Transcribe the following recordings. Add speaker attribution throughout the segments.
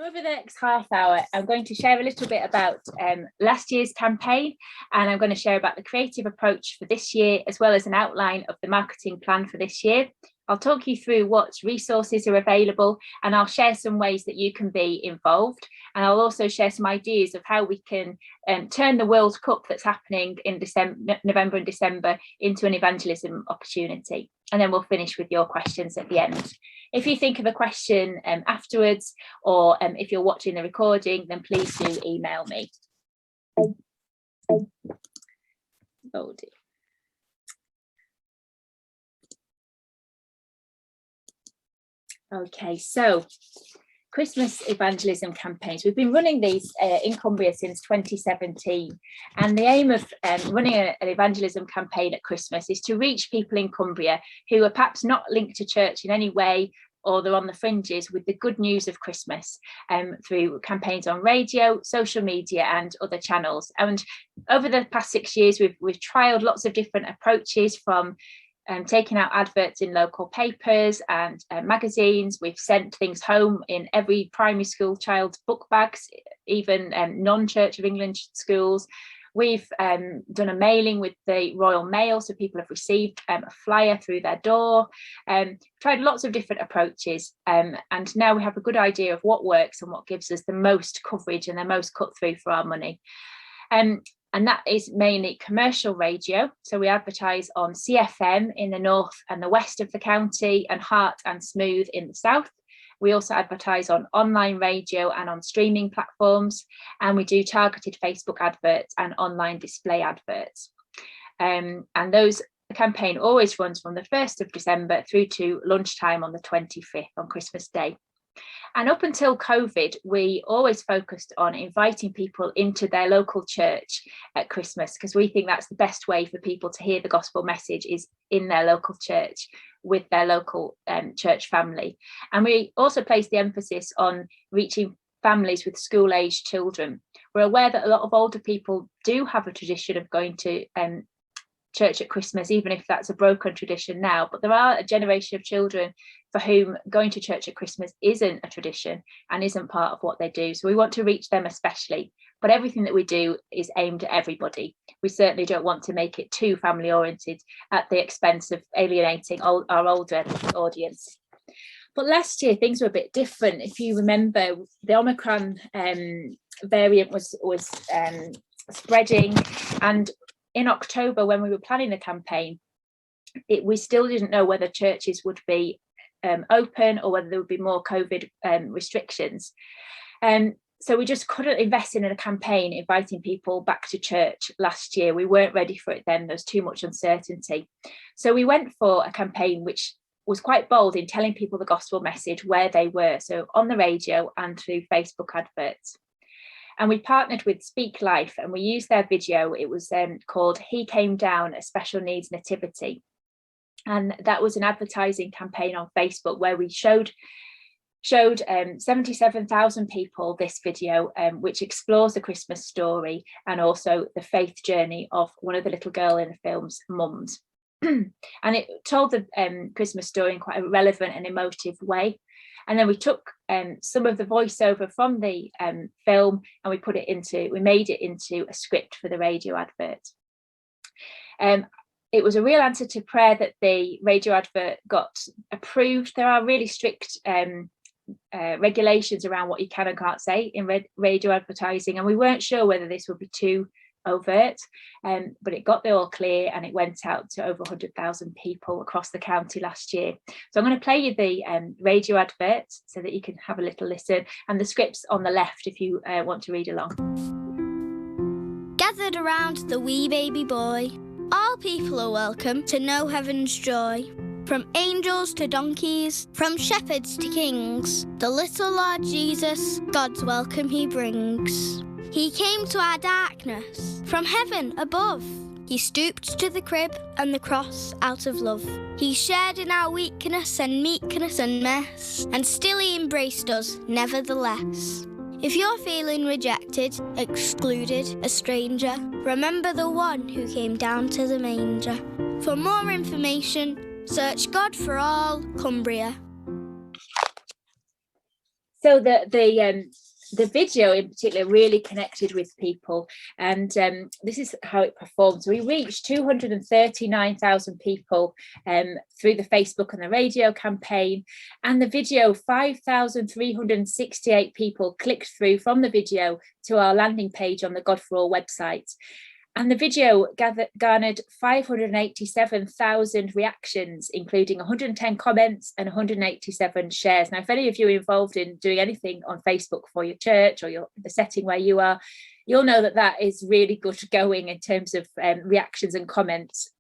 Speaker 1: over the next half hour, I'm going to share a little bit about last year's campaign, and I'm going to share about the creative approach for this year, as well as an outline of the marketing plan for this year. I'll talk you through what resources are available, and I'll share some ways that you can be involved. And I'll also share some ideas of how we can turn the World Cup that's happening in November and December into an evangelism opportunity. And then we'll finish with your questions at the end. If you think of a question afterwards, or if you're watching the recording, then please do email me. Oh dear. Okay, so Christmas evangelism campaigns. We've been running these in Cumbria since 2017, and the aim of running an evangelism campaign at Christmas is to reach people in Cumbria who are perhaps not linked to church in any way, or they're on the fringes, with the good news of Christmas through campaigns on radio, social media and other channels. And over the past 6 years, we've trialled lots of different approaches, from taking out adverts in local papers and magazines. We've sent things home in every primary school child's book bags, even non-Church of England schools. We've done a mailing with the Royal Mail, so people have received a flyer through their door. Tried lots of different approaches, and now we have a good idea of what works and what gives us the most coverage and the most cut through for our money. And that is mainly commercial radio. So we advertise on CFM in the north and the west of the county, and Heart and Smooth in the south. We also advertise on online radio and on streaming platforms, and we do targeted Facebook adverts and online display adverts. And the campaign always runs from the 1st of December through to lunchtime on the 25th on Christmas Day. And up until COVID, we always focused on inviting people into their local church at Christmas, because we think that's the best way for people to hear the gospel message, is in their local church with their local church family. And we also placed the emphasis on reaching families with school-aged children. We're aware that a lot of older people do have a tradition of going to church at Christmas, even if that's a broken tradition now, but there are a generation of children for whom going to church at Christmas isn't a tradition and isn't part of what they do. So we want to reach them especially, but everything that we do is aimed at everybody. We certainly don't want to make it too family oriented at the expense of alienating our older audience. But last year things were a bit different. If you remember, the Omicron variant was spreading, and in October, when we were planning the campaign, we still didn't know whether churches would be open or whether there would be more COVID restrictions. So we just couldn't invest in a campaign inviting people back to church last year. We weren't ready for it then. There was too much uncertainty. So we went for a campaign which was quite bold in telling people the gospel message where they were, so on the radio and through Facebook adverts. And we partnered with Speak Life, and we used their video. It was called He Came Down, a Special Needs Nativity. And that was an advertising campaign on Facebook where we showed 77,000 people this video, which explores the Christmas story and also the faith journey of one of the little girl in the film's mums. And it told the Christmas story in quite a relevant and emotive way. And then we took some of the voiceover from the film, and we made it into a script for the radio advert. It was a real answer to prayer that the radio advert got approved. There are really strict regulations around what you can and can't say in radio advertising, and we weren't sure whether this would be too overt, but it got the all clear, and it went out to over 100,000 people across the county last year. So I'm going to play you the radio advert so that you can have a little listen, and the script's on the left if you want to read along.
Speaker 2: Gathered around the wee baby boy, all people are welcome to know heaven's joy. From angels to donkeys, from shepherds to kings, the little Lord Jesus, God's welcome he brings. He came to our darkness from heaven above. He stooped to the crib and the cross out of love. He shared in our weakness and meekness and mess, and still he embraced us nevertheless. If you're feeling rejected, excluded, a stranger, remember the one who came down to the manger. For more information, search God for All Cumbria.
Speaker 1: So the video in particular really connected with people, and this is how it performed. So we reached 239,000 people through the Facebook and the radio campaign, and the video, 5,368 people clicked through from the video to our landing page on the God for All website. And the video garnered 587,000 reactions, including 110 comments and 187 shares. Now, if any of you are involved in doing anything on Facebook for your church or the setting where you are, you'll know that that is really good going in terms of reactions and comments.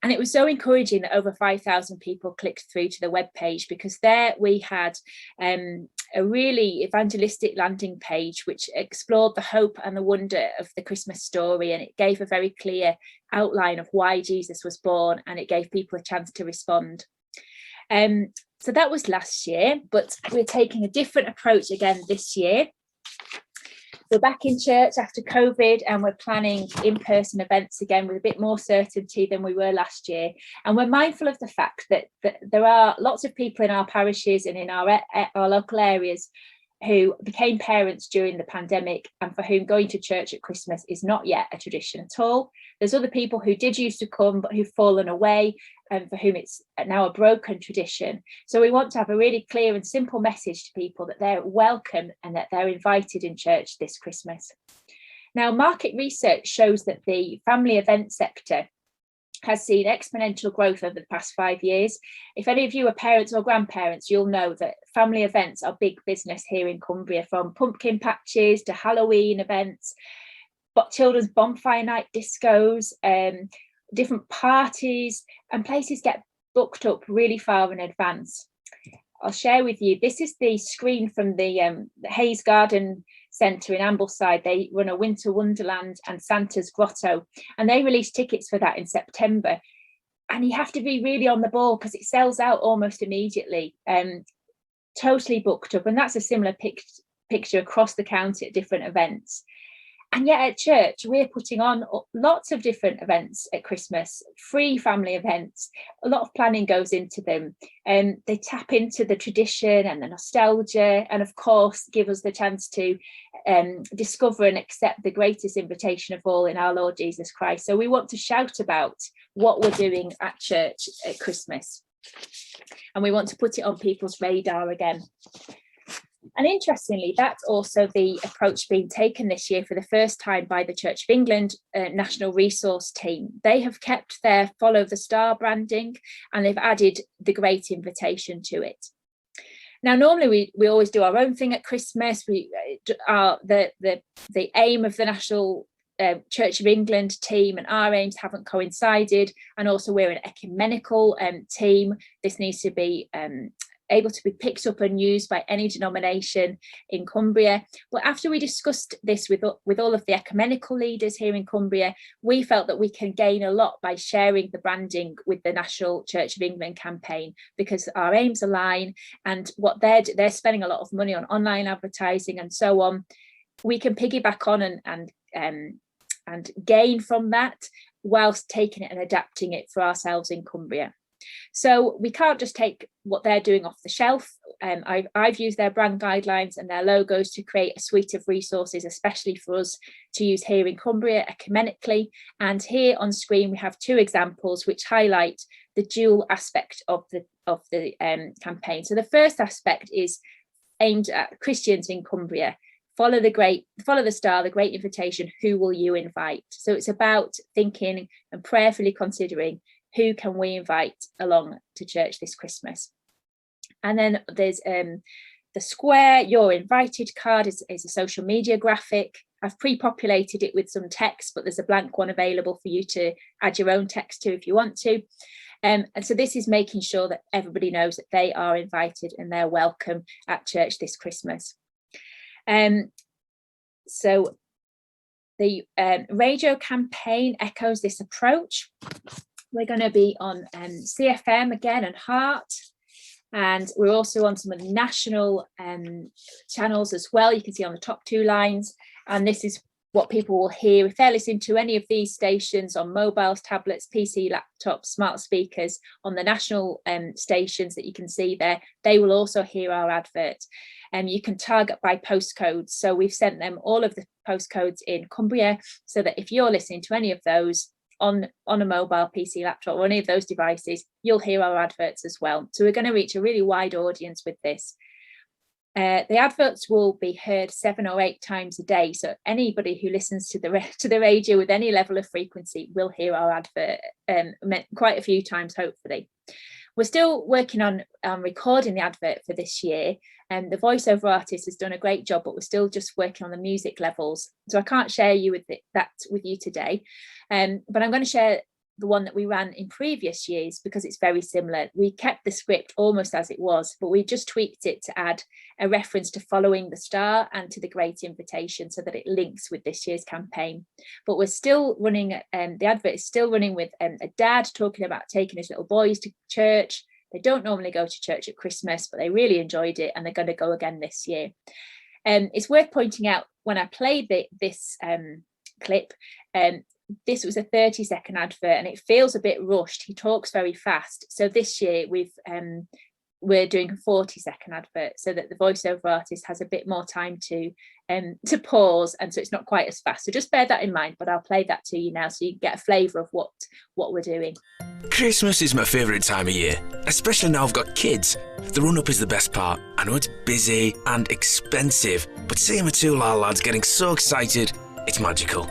Speaker 1: And it was so encouraging that over 5,000 people clicked through to the webpage, because there we had a really evangelistic landing page which explored the hope and the wonder of the Christmas story, and it gave a very clear outline of why Jesus was born, and it gave people a chance to respond. So that was last year, but we're taking a different approach again this year. We're back in church after COVID, and we're planning in-person events again with a bit more certainty than we were last year. And we're mindful of the fact that there are lots of people in our parishes and in our local areas who became parents during the pandemic, and for whom going to church at Christmas is not yet a tradition at all. There's other people who did used to come but who've fallen away, and for whom it's now a broken tradition. So we want to have a really clear and simple message to people that they're welcome and that they're invited in church this Christmas. Now, market research shows that the family event sector has seen exponential growth over the past 5 years. If any of you are parents or grandparents, you'll know that family events are big business here in Cumbria, from pumpkin patches to Halloween events, but children's bonfire night discos, different parties, and places get booked up really far in advance. I'll share with you, this is the screen from the Hayes Garden Centre in Ambleside. They run a Winter Wonderland and Santa's Grotto, and they released tickets for that in September. And you have to be really on the ball because it sells out almost immediately, totally booked up. And that's a similar picture across the county at different events. And yet at church, we're putting on lots of different events at Christmas, free family events. A lot of planning goes into them, and they tap into the tradition and the nostalgia, and of course, give us the chance to discover and accept the greatest invitation of all in our Lord Jesus Christ. So we want to shout about what we're doing at church at Christmas, and we want to put it on people's radar again. And interestingly, that's also the approach being taken this year for the first time by the Church of England National Resource Team. They have kept their Follow the Star branding, and they've added the Great Invitation to it. Now, normally we always do our own thing at Christmas. The aim of the National Church of England team and our aims haven't coincided, and also we're an ecumenical team. This needs to be able to be picked up and used by any denomination in Cumbria. But after we discussed this with all of the ecumenical leaders here in Cumbria, we felt that we can gain a lot by sharing the branding with the National Church of England campaign, because our aims align, and what they're spending a lot of money on online advertising and so on. We can piggyback on and gain from that, whilst taking it and adapting it for ourselves in Cumbria. So we can't just take what they're doing off the shelf. I've used their brand guidelines and their logos to create a suite of resources, especially for us to use here in Cumbria ecumenically. And here on screen, we have two examples which highlight the dual aspect of the campaign. So the first aspect is aimed at Christians in Cumbria. Follow the star, the great invitation. Who will you invite? So it's about thinking and prayerfully considering, who can we invite along to church this Christmas? And then there's the square, your invited card is a social media graphic. I've pre-populated it with some text, but there's a blank one available for you to add your own text to if you want to. And so this is making sure that everybody knows that they are invited and they're welcome at church this Christmas. So the radio campaign echoes this approach. We're going to be on CFM again and Heart, and we're also on some of the national channels as well. You can see on the top two lines, and this is what people will hear if they're listening to any of these stations on mobiles, tablets, PC, laptops, smart speakers, on the national stations that you can see there. They will also hear our advert. You can target by postcodes. So we've sent them all of the postcodes in Cumbria, so that if you're listening to any of those on a mobile, PC, laptop, or any of those devices, you'll hear our adverts as well. So we're going to reach a really wide audience with this. The adverts will be heard 7 or 8 times a day, so anybody who listens to the radio with any level of frequency will hear our advert quite a few times, hopefully. We're still working on recording the advert for this year, and the voiceover artist has done a great job, but we're still just working on the music levels, so I can't share that with you today, but I'm going to share the one that we ran in previous years because it's very similar. We kept the script almost as it was, but we just tweaked it to add a reference to following the star and to the Great Invitation, so that it links with this year's campaign. But we're still running, the advert is still running with a dad talking about taking his little boys to church. They don't normally go to church at Christmas, but they really enjoyed it and they're going to go again this year. It's worth pointing out, when I played this clip, this was a 30-second advert and it feels a bit rushed. He talks very fast. So this year we're doing a 40-second advert, so that the voiceover artist has a bit more time to pause, and so it's not quite as fast. So just bear that in mind, but I'll play that to you now so you can get a flavour of what we're doing.
Speaker 3: Christmas is my favourite time of year, especially now I've got kids. The run-up is the best part. I know it's busy and expensive, but seeing my 2 little lads getting so excited, it's magical.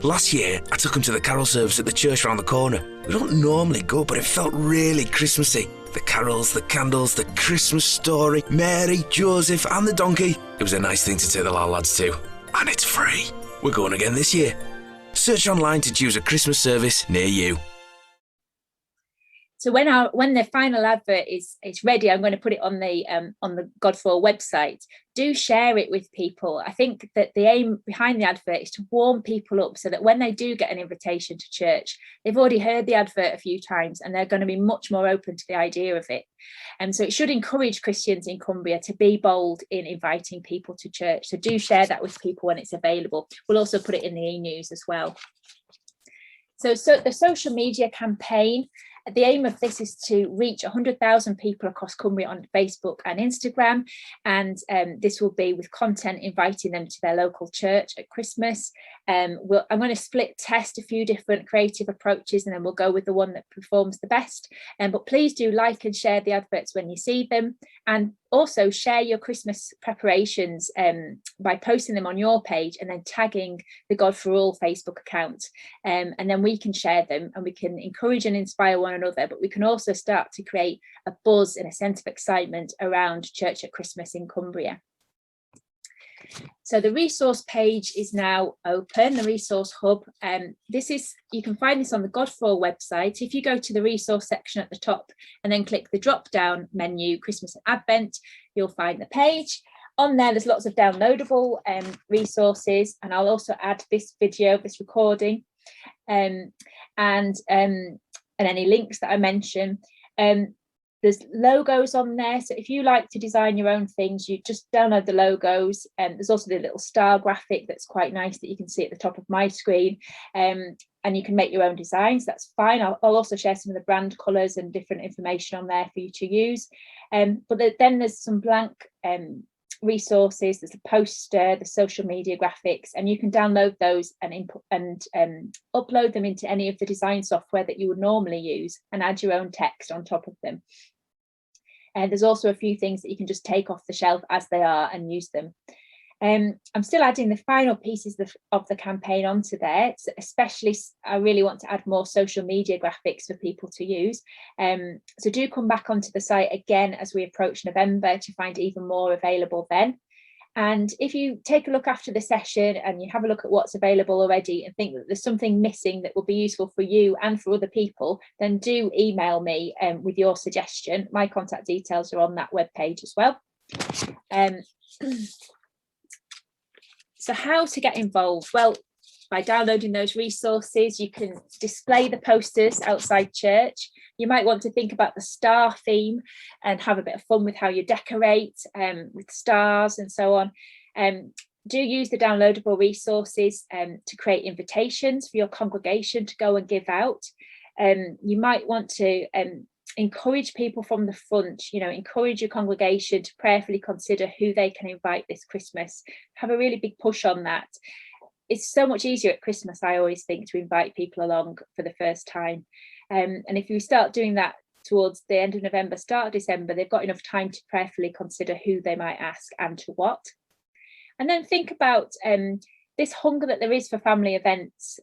Speaker 3: Last year, I took them to the carol service at the church round the corner. We don't normally go, but it felt really Christmassy. The carols, the candles, the Christmas story, Mary, Joseph and the donkey. It was a nice thing to take the little lads to. And it's free. We're going again this year. Search online to choose a Christmas service near you.
Speaker 1: So when the final advert is ready, I'm going to put it on the God4 website. Do share it with people. I think that the aim behind the advert is to warm people up, so that when they do get an invitation to church, they've already heard the advert a few times and they're going to be much more open to the idea of it. And so it should encourage Christians in Cumbria to be bold in inviting people to church. So do share that with people when it's available. We'll also put it in the e-news as well. So the social media campaign, the aim of this is to reach 100,000 people across Cumbria on Facebook and Instagram, and this will be with content inviting them to their local church at Christmas. I'm going to split test a few different creative approaches, and then we'll go with the one that performs the best. But please do like and share the adverts when you see them, and also share your Christmas preparations by posting them on your page and then tagging the God for All Facebook account, and then we can share them and we can encourage and inspire one another, but we can also start to create a buzz and a sense of excitement around church at Christmas in Cumbria. So the resource page is now open, the resource hub. You can find this on the God4 website. If you go to the resource section at the top and then click the drop down menu, Christmas and Advent, you'll find the page. On there's lots of downloadable resources, and I'll also add this video, this recording, and any links that I mention. There's logos on there, so if you like to design your own things, you just download the logos. There's also the little star graphic that's quite nice that you can see at the top of my screen, and you can make your own designs. That's fine. I'll also share some of the brand colours and different information on there for you to use. But then there's some blank resources. There's a poster, the social media graphics, and you can download those and input and upload them into any of the design software that you would normally use and add your own text on top of them. And there's also a few things that you can just take off the shelf as they are and use them. I'm still adding the final pieces of the campaign onto there. So especially, I really want to add more social media graphics for people to use. So do come back onto the site again as we approach November to find even more available then. And if you take a look after the session and you have a look at what's available already and think that there's something missing that will be useful for you and for other people, then do email me with your suggestion. My contact details are on that webpage as well. So how to get involved? Well, by downloading those resources, you can display the posters outside church. You might want to think about the star theme and have a bit of fun with how you decorate with stars and so on. Do use the downloadable resources to create invitations for your congregation to go and give out. You might want to encourage people from the front, encourage your congregation to prayerfully consider who they can invite this Christmas. Have a really big push on that. It's so much easier at Christmas, I always think, to invite people along for the first time. And if you start doing that towards the end of November, start of December, they've got enough time to prayerfully consider who they might ask and to what. And then think about this hunger that there is for family events.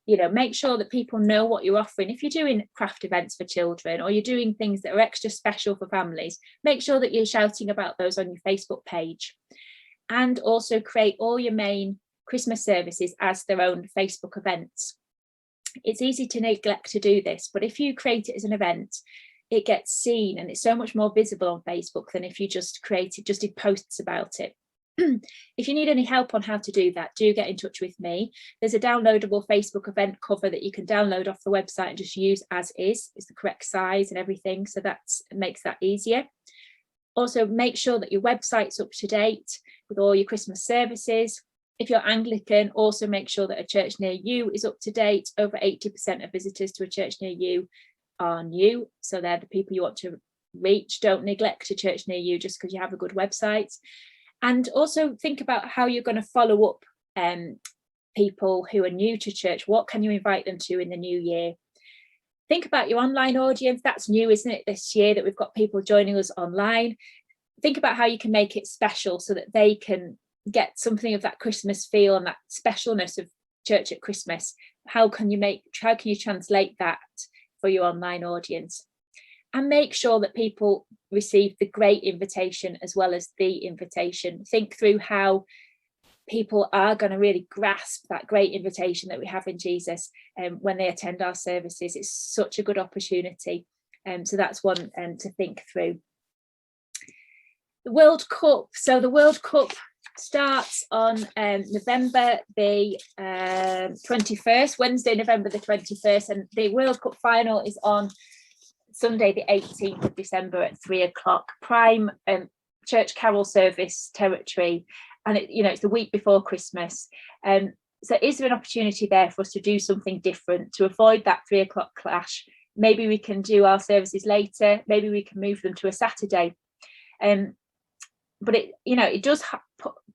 Speaker 1: Make sure that people know what you're offering. If you're doing craft events for children, or you're doing things that are extra special for families, make sure that you're shouting about those on your Facebook page. And also create all your main Christmas services as their own Facebook events. It's easy to neglect to do this, but if you create it as an event, it gets seen and it's so much more visible on Facebook than if you just did posts about it. If you need any help on how to do that, do get in touch with me. There's a downloadable Facebook event cover that you can download off the website and just use as is. It's the correct size and everything, so that makes that easier. Also, make sure that your website's up to date with all your Christmas services. If you're Anglican, also make sure that a church near you is up to date. Over 80% of visitors to a church near you are new, so they're the people you want to reach. Don't neglect a church near you just because you have a good website. And also think about how you're going to follow up people who are new to church. What can you invite them to in the new year? Think about your online audience. That's new, isn't it, this year, that we've got people joining us online. Think about how you can make it special so that they can get something of that Christmas feel and that specialness of church at Christmas. How can you translate that for your online audience? And make sure that people receive the great invitation as well as the invitation. Think through how people are going to really grasp that great invitation that we have in Jesus when they attend our services. It's such a good opportunity. So that's one to think through. The World Cup. So the World Cup starts on November the 21st, Wednesday, November the 21st, and the World Cup final is on Sunday the 18th of December at 3:00, prime church carol service territory, and it's the week before Christmas. So is there an opportunity there for us to do something different to avoid that 3:00 clash? Maybe we can do our services later, maybe we can move them to a Saturday. But it does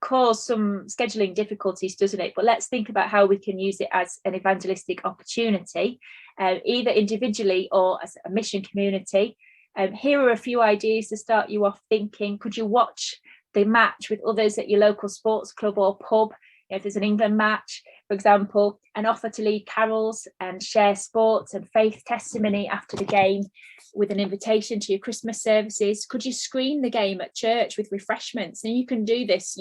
Speaker 1: cause some scheduling difficulties, doesn't it? But let's think about how we can use it as an evangelistic opportunity, either individually or as a mission community. Here are a few ideas to start you off thinking. Could you watch the match with others at your local sports club or pub? If there's an England match, for example, and offer to lead carols and share sports and faith testimony after the game with an invitation to your Christmas services. Could you screen the game at church with refreshments? And you can do this.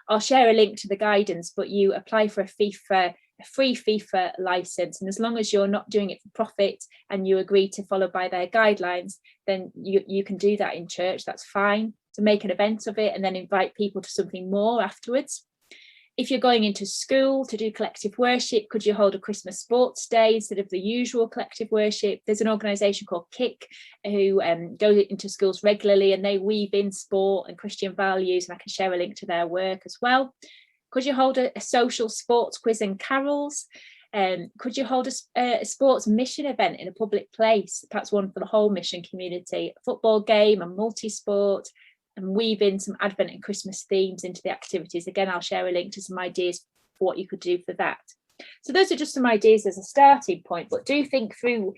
Speaker 1: I'll share a link to the guidance, but you apply for a free FIFA license, and as long as you're not doing it for profit and you agree to follow by their guidelines, then you can do that in church. That's fine. To make an event of it and then invite people to something more afterwards. If you're going into school to do collective worship, could you hold a Christmas sports day instead of the usual collective worship? There's an organisation called Kick who goes into schools regularly, and they weave in sport and Christian values, and I can share a link to their work as well. Could you hold a social sports quiz and carols? Could you hold a sports mission event in a public place? Perhaps one for the whole mission community, a football game, a multi-sport, and weave in some Advent and Christmas themes into the activities. Again, I'll share a link to some ideas for what you could do for that. So those are just some ideas as a starting point, but do think through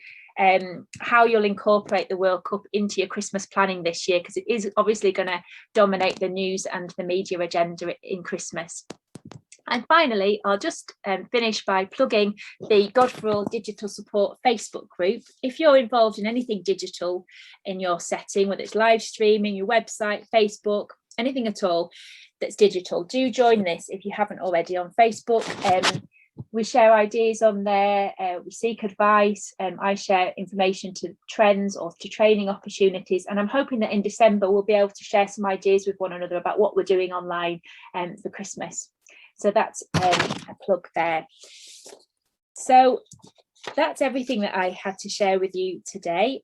Speaker 1: how you'll incorporate the World Cup into your Christmas planning this year, because it is obviously going to dominate the news and the media agenda in Christmas. And finally, I'll just finish by plugging the God for All Digital Support Facebook group. If you're involved in anything digital in your setting, whether it's live streaming, your website, Facebook, anything at all that's digital, do join this if you haven't already on Facebook. We share ideas on there, we seek advice, I share information to trends or to training opportunities, and I'm hoping that in December we'll be able to share some ideas with one another about what we're doing online for Christmas. So that's a plug there. So that's everything that I had to share with you today.